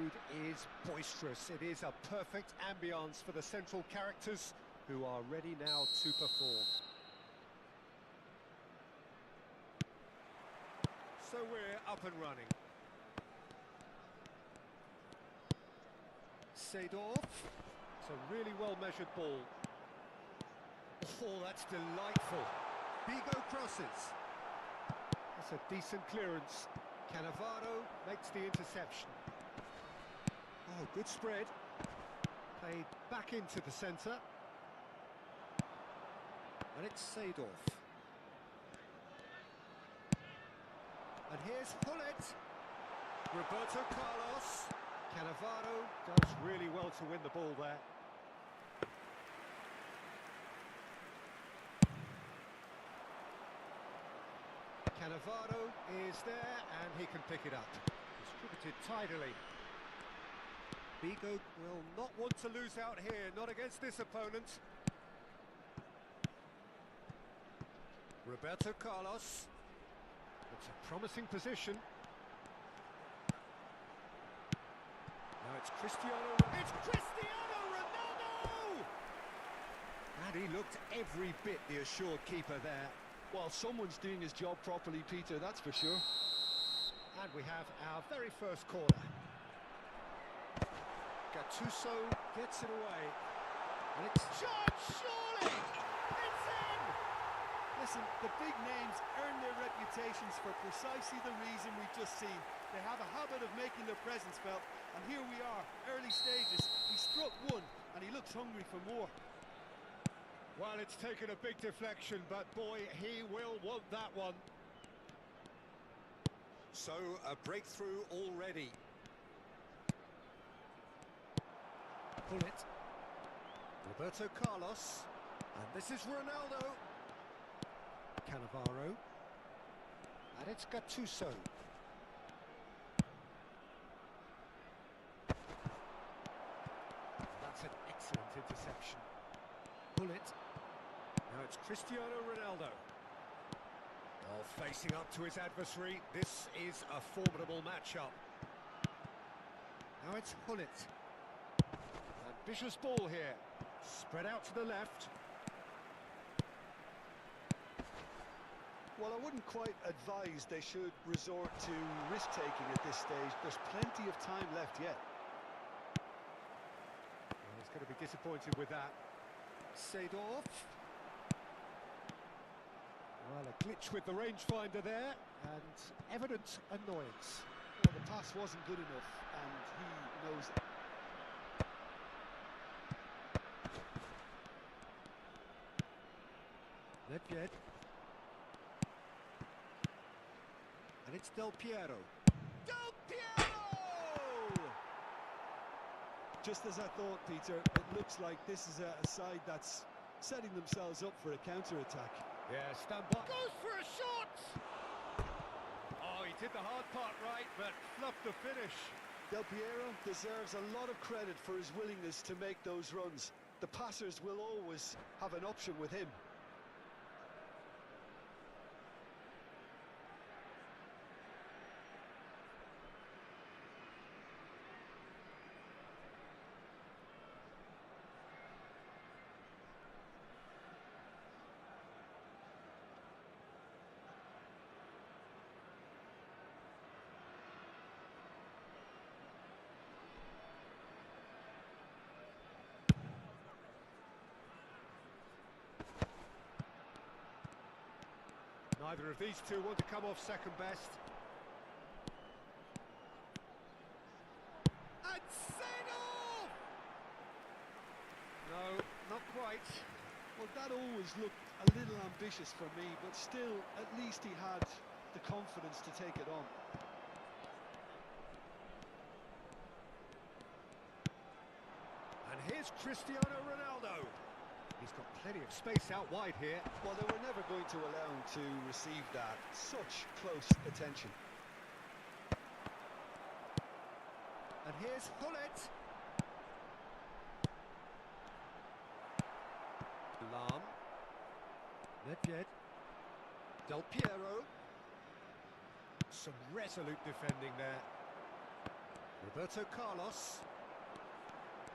mood is boisterous. It is a perfect ambience for the central characters who are ready now to perform. So we're up and running. Seedorf. It's a really well-measured ball. Oh, that's delightful. Bigo crosses. That's a decent clearance. Cannavaro makes the interception. Oh, good spread. Played back into the centre. And it's Seedorf. And here's Hullet. Roberto Carlos. Cannavaro does really well to win the ball there. Cannavaro is there and he can pick it up. Distributed tidily. Bigo will not want to lose out here, not against this opponent. Roberto Carlos. It's a promising position. Now it's Cristiano. It's Cristiano Ronaldo! And he looked every bit the assured keeper there. Well, someone's doing his job properly, Peter, that's for sure. And we have our very first corner. Gattuso gets it away. And it's shot, surely! It's in! Listen, the big names earn their reputations for precisely the reason we've just seen. They have a habit of making their presence felt, and here we are, early stages. He struck one, and he looks hungry for more. Well, it's taken a big deflection, but boy, he will want that one. So, a breakthrough already. Pull it. Roberto Carlos. And this is Ronaldo. Cannavaro. And it's Gattuso. That's an excellent interception. Pull it. Now it's Cristiano Ronaldo. Oh, facing up to his adversary. This is a formidable matchup. Now it's Hullet. Ambitious ball here. Spread out to the left. Well, I wouldn't quite advise they should resort to risk-taking at this stage. There's plenty of time left yet. Well, he's going to be disappointed with that. Seedorf. Well, a glitch with the rangefinder there, and evident annoyance. Well, the pass wasn't good enough, and he knows it. Nedved. And it's Del Piero. Del Piero! Just as I thought, Peter, it looks like this is a side that's setting themselves up for a counter-attack. Yeah, stand by. Goes for a shot! Oh, he did the hard part right, but fluffed the finish. Del Piero deserves a lot of credit for his willingness to make those runs. The passers will always have an option with him. Neither of these two want to come off second best. And Seedorf! No, not quite. Well, that always looked a little ambitious for me, but still, at least he had the confidence to take it on. And here's Cristiano Ronaldo. He's got plenty of space out wide here. Well, they were never going to allow him to receive that. Such close attention. And here's Hullet. Lam. Nedved. Del Piero. Some resolute defending there. Roberto Carlos.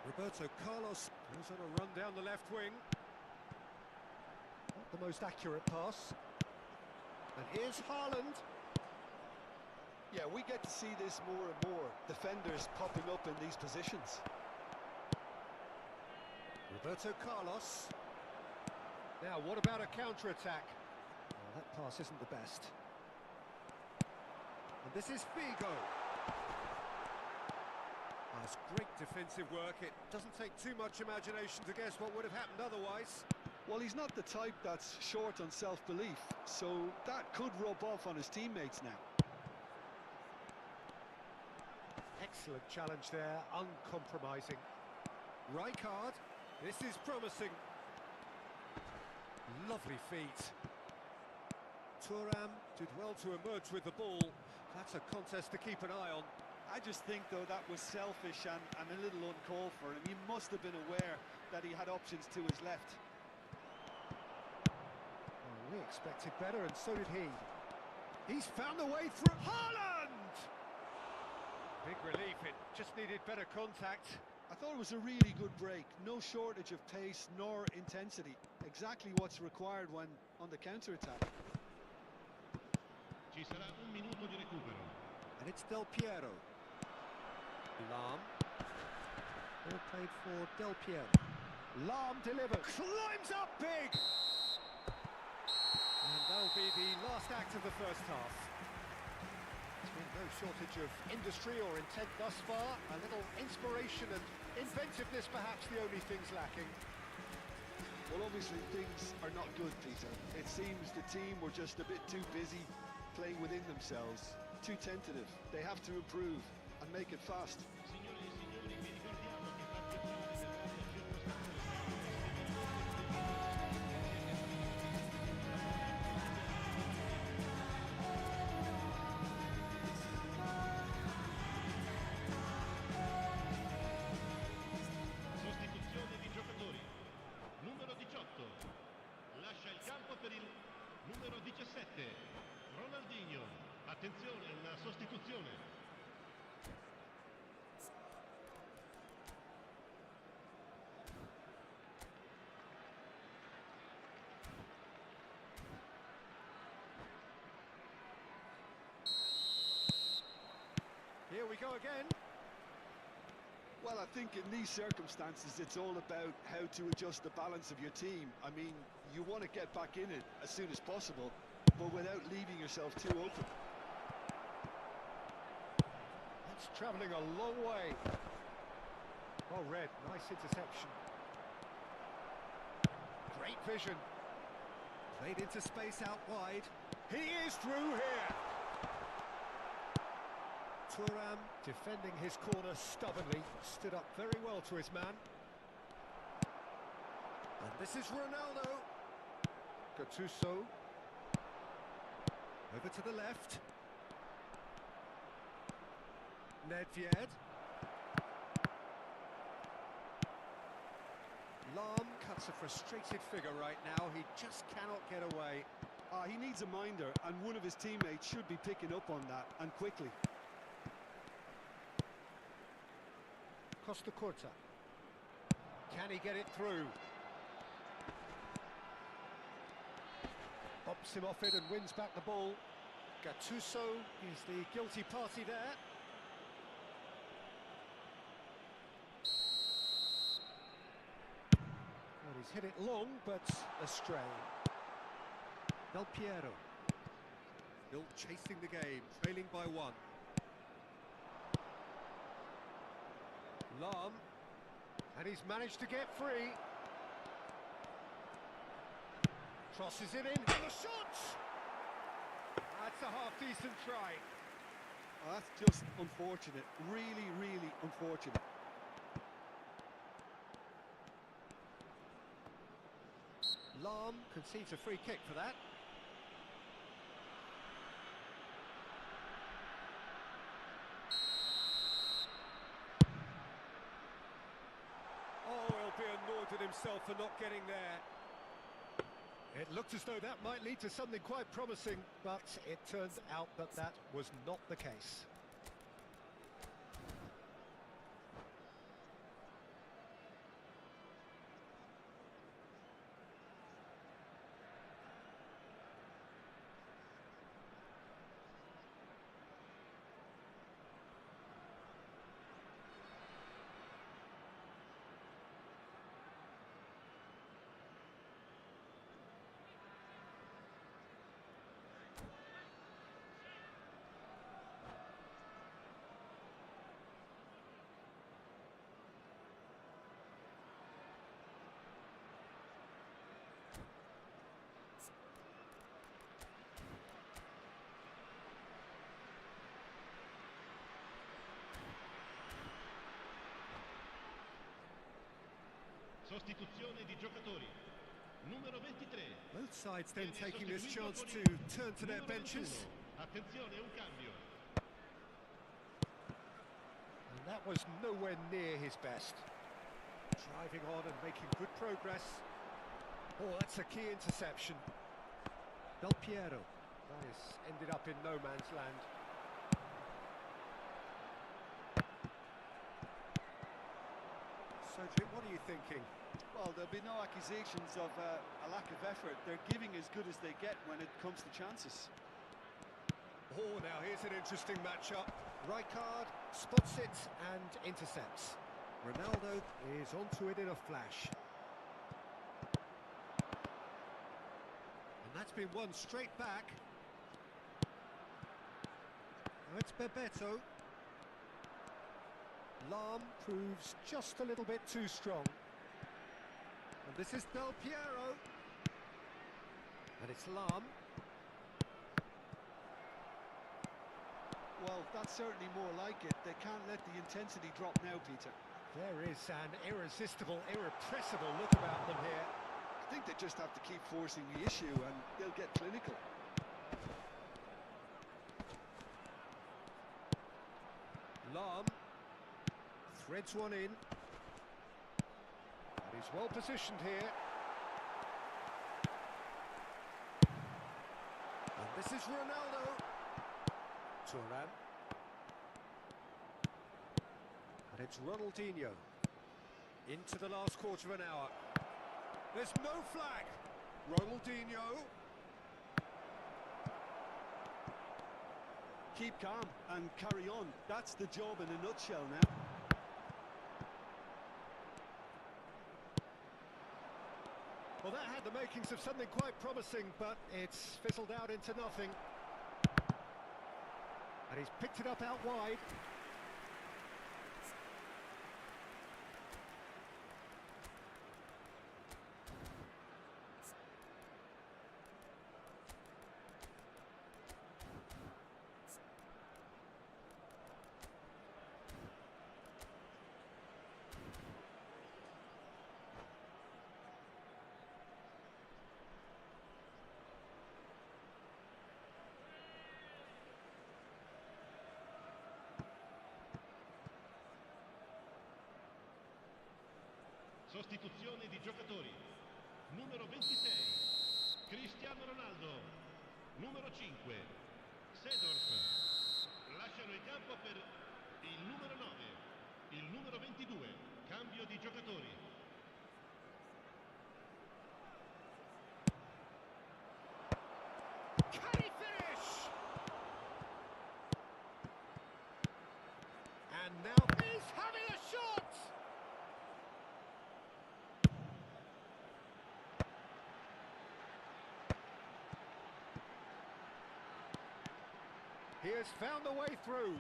Roberto Carlos goes on a run down the left wing. Not the most accurate pass. And here's Haaland. Yeah, we get to see this more and more. Defenders popping up in these positions. Roberto Carlos. Now, what about a counter-attack? Well, that pass isn't the best. And this is Figo. That's great defensive work. It doesn't take too much imagination to guess what would have happened otherwise. Well, he's not the type that's short on self-belief, so that could rub off on his teammates now. Excellent challenge there, uncompromising. Rijkaard, this is promising. Lovely feet. Thuram did well to emerge with the ball. That's a contest to keep an eye on. I just think, though, that was selfish and a little uncalled for him. He must have been aware that he had options to his left. Well, we expected better, and so did he. He's found the way through. Haaland! Big relief, it just needed better contact. I thought it was a really good break. No shortage of pace nor intensity. Exactly what's required when on the counter-attack. Ci sarà un minuto di recupero. And it's Del Piero. Lahm. Ball played for Del Piero. Lahm delivers. Climbs up big! And that'll be the last act of the first half. There's been no shortage of industry or intent thus far. A little inspiration and inventiveness perhaps the only things lacking. Well, obviously things are not good, Peter. It seems the team were just a bit too busy playing within themselves, too tentative. They have to improve and make it fast. Signore e signori, vi ricordiamo che parte prima delle grandi sostituzione di giocatori. Numero 18 lascia il campo per il numero 17 Ronaldinho. Attenzione, una sostituzione. Here we go again. Well, I think in these circumstances it's all about how to adjust the balance of your team. I mean, you want to get back in it as soon as possible, but without leaving yourself too open. That's travelling a long way. Oh, Red, nice interception. Great vision. Played into space out wide. He is through here. Thuram defending his corner stubbornly, stood up very well to his man. And this is Ronaldo. Gattuso. Over to the left. Nedved. Lahm cuts a frustrated figure right now. He just cannot get away. He needs a minder, and one of his teammates should be picking up on that, and quickly. Costa Curta. Can he get it through? Bumps him off it and wins back the ball. Gattuso is the guilty party there. Well, he's hit it long, but astray. Del Piero. Still chasing the game, trailing by one. Lahm, and he's managed to get free. Crosses it in, and the shot! That's a half-decent try. Oh, that's just unfortunate, really, really unfortunate. Lahm concedes a free kick for that. Himself for not getting there. It looked as though that might lead to something quite promising, but it turned out that that was not the case. Sostituzione di giocatori. Numero 23. Both sides then Viene taking this chance sostituito to con il turn to their numero benches. 21. Attenzione, un cambio. And that was nowhere near his best. Driving on and making good progress. Oh, that's a key interception. Del Piero. That has ended up in no man's land. So, Jim, what are you thinking? Well, there'll be no accusations of a lack of effort. They're giving as good as they get when it comes to chances. Oh, now here's an interesting matchup. Rijkaard spots it and intercepts. Ronaldo is onto it in a flash. And that's been won straight back. Now it's Bebeto. Lahm proves just a little bit too strong. And this is Del Piero. And it's Lahm. Well, that's certainly more like it. They can't let the intensity drop now, Peter. There is an irresistible, irrepressible look about them here. I think they just have to keep forcing the issue and they'll get clinical. Lahm threads one in. And he's well positioned here. And this is Ronaldo. Thuram. And it's Ronaldinho. Into the last quarter of an hour. There's no flag. Ronaldinho. Keep calm and carry on. That's the job in a nutshell now. Well, that had the makings of something quite promising, but it's fizzled out into nothing. And he's picked it up out wide. Sostituzione di giocatori. Numero 26, Cristiano Ronaldo. Numero 5, Seedorf. Lasciano il campo per il numero 9, il numero 22. Cambio di giocatori. Can he finish? And now he's having a shot! He has found the way through.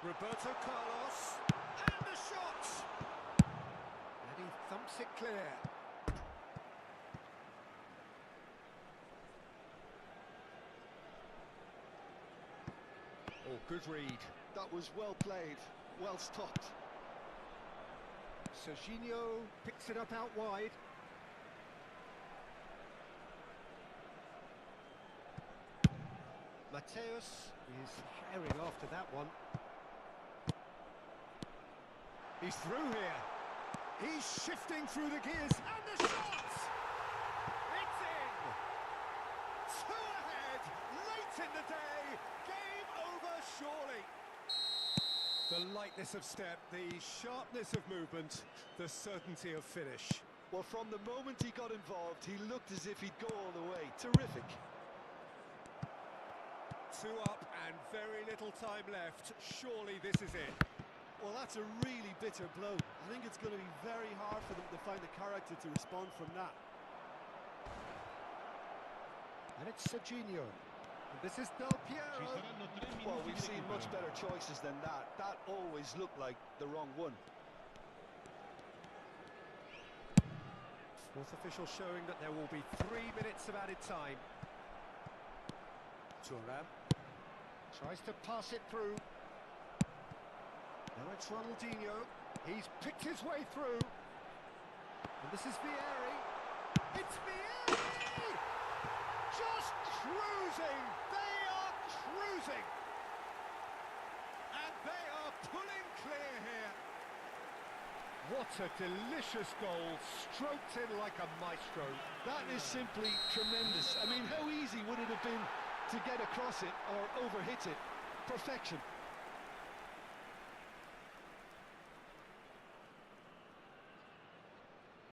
Roberto Carlos. And the shot! And he thumps it clear. Oh, good read. That was well played, well stopped. Serginho picks it up out wide. Mateus is herring after that one. He's through here. He's shifting through the gears, and the shot! It's in! Two ahead, late in the day, game over surely. The lightness of step, the sharpness of movement, the certainty of finish. Well, from the moment he got involved, he looked as if he'd go all the way. Terrific. Two up and very little time left. Surely this is it. Well, that's a really bitter blow. I think it's going to be very hard for them to find the character to respond from that. And it's Serginho. And this is Del Ci Piero. saranno 3 minuti Well, di we've seen much recupero. better choices than that. That always looked like the wrong one. Fourth official showing that there will be 3 minutes of added time. Thuram tries to pass it through. Now it's Ronaldinho. He's picked his way through. And this is Vieri. It's Vieri! Just cruising! They are cruising! And they are pulling clear here. What a delicious goal, stroked in like a maestro. That is simply tremendous. I mean, how easy would it have been to get across it or overhit it? Perfection.